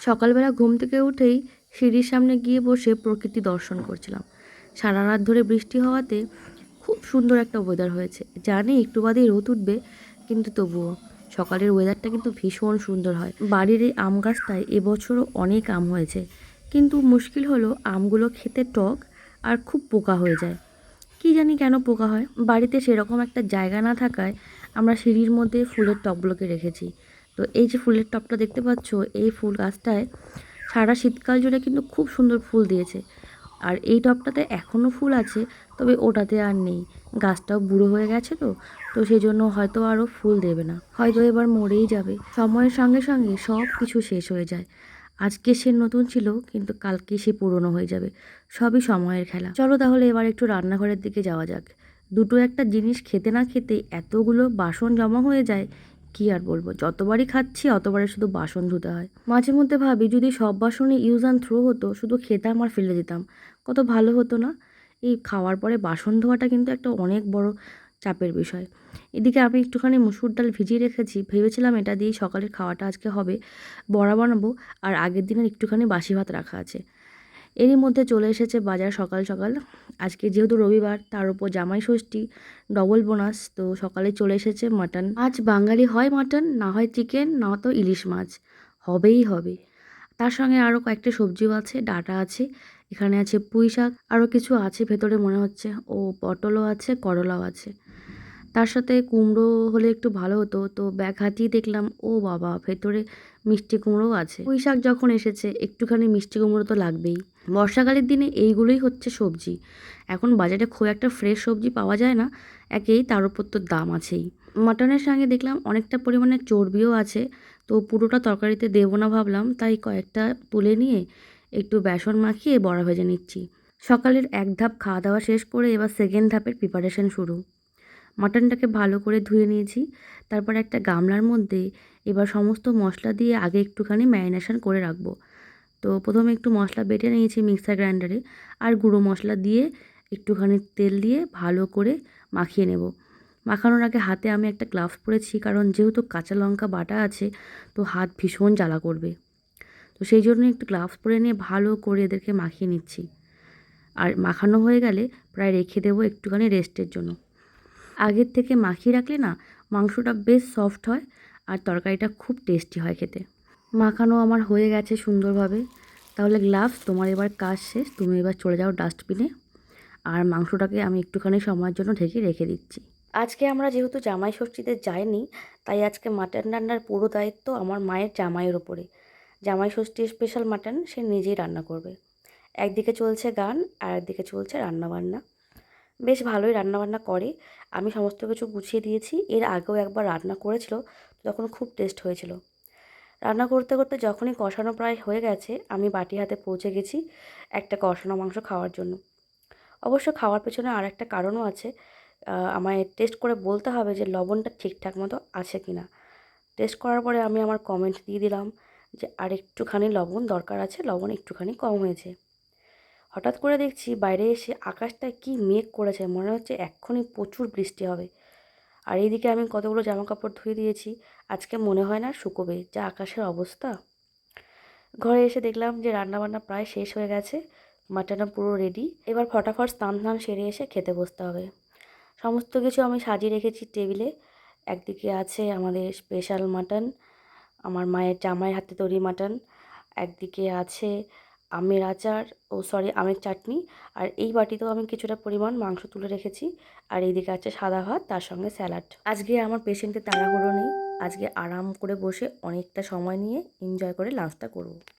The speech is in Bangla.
সকালবেলা ঘুম থেকে উঠেই সিঁড়ির সামনে গিয়ে বসে প্রকৃতি দর্শন করছিলাম। সারা রাত ধরে বৃষ্টি হওয়াতে খুব সুন্দর একটা ওয়েদার হয়েছে। জানি একটু বাদেই রোদ উঠবে, কিন্তু তবুও সকালের ওয়েদারটা কিন্তু ভীষণ সুন্দর হয়। বাড়ির এই আম গাছটায় এবছরও অনেক আম হয়েছে, কিন্তু মুশকিল হলো আমগুলো খেতে টক আর খুব পোকা হয়ে যায়। কি জানি কেন পোকা হয়। বাড়িতে সেরকম একটা জায়গা না থাকায় আমরা সিঁড়ির মধ্যে ফুলের টবগুলোকে রেখেছি। তো এই যে ফুলের টবটা দেখতে পাচ্ছ, এই ফুল গাছটায় সারা শীতকাল জুড়ে কিন্তু খুব সুন্দর ফুল দিয়েছে। আর এই টবটাতে এখনও ফুল আছে, তবে ওটাতে আর নেই। গাছটাও বুড়ো হয়ে গেছে, তো তো সেই জন্য হয়তো আরও ফুল দেবে না, হয়তো এবার মরেই যাবে। সময়ের সঙ্গে সঙ্গে সব কিছু শেষ হয়ে যায়। আজকে সে নতুন ছিল, কিন্তু কালকে সে পুরনো হয়ে যাবে। সবই সময়ের খেলা। চলো তাহলে এবার একটু রান্নাঘরের দিকে যাওয়া যাক। দুটো একটা জিনিস খেতে না খেতে এতগুলো বাসন জমা হয়ে যায়, কি আর বলবো। যতবারই খাচ্ছি অতবারই শুধু বাসন ধুতে হয়। মাঝে মধ্যে ভাবি যদি সব বাসনই ইউজ অ্যান্ড থ্রো হতো, শুধু খেতাম আর ফেলে দিতাম, কত ভালো হতো না। এই খাওয়ার পরে বাসন ধোয়াটা কিন্তু একটা অনেক বড় চাপের বিষয়। এদিকে আমি একটুখানি মুসুর ডাল ভিজিয়ে রেখেছি, ভেবেছিলাম এটা দিয়েই সকালের খাওয়াটা আজকে হবে। বড়া বানাবো, আর আগের দিনের একটুখানি বাসি ভাত রাখা আছে। এরই মধ্যে চলে এসেছে বাজার সকাল সকাল। আজকে যেহেতু রবিবার, তার উপর জামাই ষষ্ঠী, ডবল বোনাস, তো সকালে চলে এসেছে মাটন। আজ বাঙালি হয় মাটন, না হয় চিকেন, না তো ইলিশ মাছ, হবেই হবে। তার সঙ্গে আরও কয়েকটা সবজিও আছে, ডাঁটা আছে, এখানে আছে পুঁই শাক, আরও কিছু আছে ভেতরে মনে হচ্ছে, ও পটলও আছে, করলাও আছে। তার সাথে কুমড়ো হলে একটু ভালো হতো, তো ব্যাগ হাতিয়ে দেখলাম ও বাবা, ভেতরে মিষ্টি কুমড়োও আছে। পুঁই শাক যখন এসেছে, একটুখানি মিষ্টি কুমড়ো তো লাগবেই। বর্ষাকালের দিনে এইগুলোই হচ্ছে সবজি। এখন বাজারে খুব একটা ফ্রেশ সবজি পাওয়া যায় না, একেই তার উপর তো দাম আছেই। মাটনের সঙ্গে দেখলাম অনেকটা পরিমাণে চর্বিও আছে, তো পুরোটা তরকারিতে দেবো না ভাবলাম, তাই কয়েকটা তুলে নিয়ে একটু বেসন মাখিয়ে বড়া ভেজে নিচ্ছি। সকালের এক ধাপ খাওয়া দাওয়া শেষ করে এবার সেকেন্ড ধাপের প্রিপারেশন শুরু। মাটনটাকে ভালো করে ধুয়ে নিয়েছি। তারপর একটা গামলার মধ্যে এবার সমস্ত মশলা দিয়ে আগে একটুখানি ম্যারিনেশন করে রাখবো। তো প্রথমে একটু মশলা বেটে নিয়েছি মিক্সার গ্রাইন্ডারে, আর গুঁড়ো মশলা দিয়ে একটুখানি তেল দিয়ে ভালো করে মাখিয়ে নেব। মাখানোর আগে হাতে আমি একটা গ্লাভস পরেছি, কারণ যেহেতু কাঁচা লঙ্কা বাটা আছে, তো হাত ভীষণ জ্বালা করবে। তো সেই জন্য একটু গ্লাভস পরে নিয়ে ভালো করে এদেরকে মাখিয়ে নিচ্ছি। আর মাখানো হয়ে গেলে প্রায় রেখে দেবো একটুখানি রেস্টের জন্য। আগের থেকে মাখিয়ে রাখলে না, মাংসটা বেশ সফট হয় আর তরকারিটা খুব টেস্টি হয় খেতে। মাখানো আমার হয়ে গেছে সুন্দরভাবে। তাহলে গ্লাভস, তোমার এবার কাজ শেষ, তুমি এবার চলে যাও ডাস্টবিনে। আর মাংসটাকে আমি একটুখানি সময়ের জন্য ঢেকে রেখে দিচ্ছি। আজকে আমরা যেহেতু জামাই ষষ্ঠীতে যাইনি, তাই আজকে মাটন রান্নার পুরো দায়িত্ব আমার মায়ের জামাইয়ের ওপরে। জামাই ষষ্ঠীর স্পেশাল মাটন সে নিজেই রান্না করবে। একদিকে চলছে গান, আর একদিকে চলছে রান্নাবান্না। বেশ ভালোই রান্নাবান্না করে। আমি সমস্ত কিছু গুছিয়ে দিয়েছি। এর আগেও একবার রান্না করেছিল, তখন খুব টেস্ট হয়েছিল। রান্না করতে করতে যখনই কষানো প্রায় হয়ে গেছে, আমি বাটি হাতে পৌঁছে গেছি একটা কষানো মাংস খাওয়ার জন্য। অবশ্য খাওয়ার পেছনে আর একটা কারণও আছে। আমায় টেস্ট করে বলতে হবে যে লবণটা ঠিকঠাক মতো আছে কি না। টেস্ট করার পরে আমি আমার কমেন্ট দিয়ে দিলাম যে আর একটুখানি লবণ দরকার আছে, লবণ একটুখানি কম হয়েছে। হঠাৎ করে দেখছি বাইরে এসে আকাশটায় কী মেঘ করেছে, মনে হচ্ছে এক্ষুনি প্রচুর বৃষ্টি হবে। আর এইদিকে আমি কতগুলো জামাকাপড় ধুয়ে দিয়েছি, আজকে মনে হয় না শুকোবে, যা আকাশের অবস্থা। ঘরে এসে দেখলাম যে রান্নাবান্না প্রায় শেষ হয়ে গেছে, মাটনও পুরো রেডি। এবার ফটাফট স্নান ধান সেরে এসে খেতে বসতে হবে। সমস্ত কিছু আমি সাজিয়ে রেখেছি টেবিলে। একদিকে আছে আমাদের স্পেশাল মাটন, আমার মায়ের জামাইয়ের হাতে তৈরি মাটন। একদিকে আছে আমের আচার, আমের চাটনি। আর এই বাটিতেও আমি কিছুটা পরিমাণ মাংস তুলে রেখেছি। আর এইদিকে আছে সাদা ভাত, তার সঙ্গে স্যালাড। আজকে আমার পেশেন্টের তাড়াহুড়ো নেই, আজকে আরাম করে বসে অনেকটা সময় নিয়ে এনজয় করে লাঞ্চটা করব।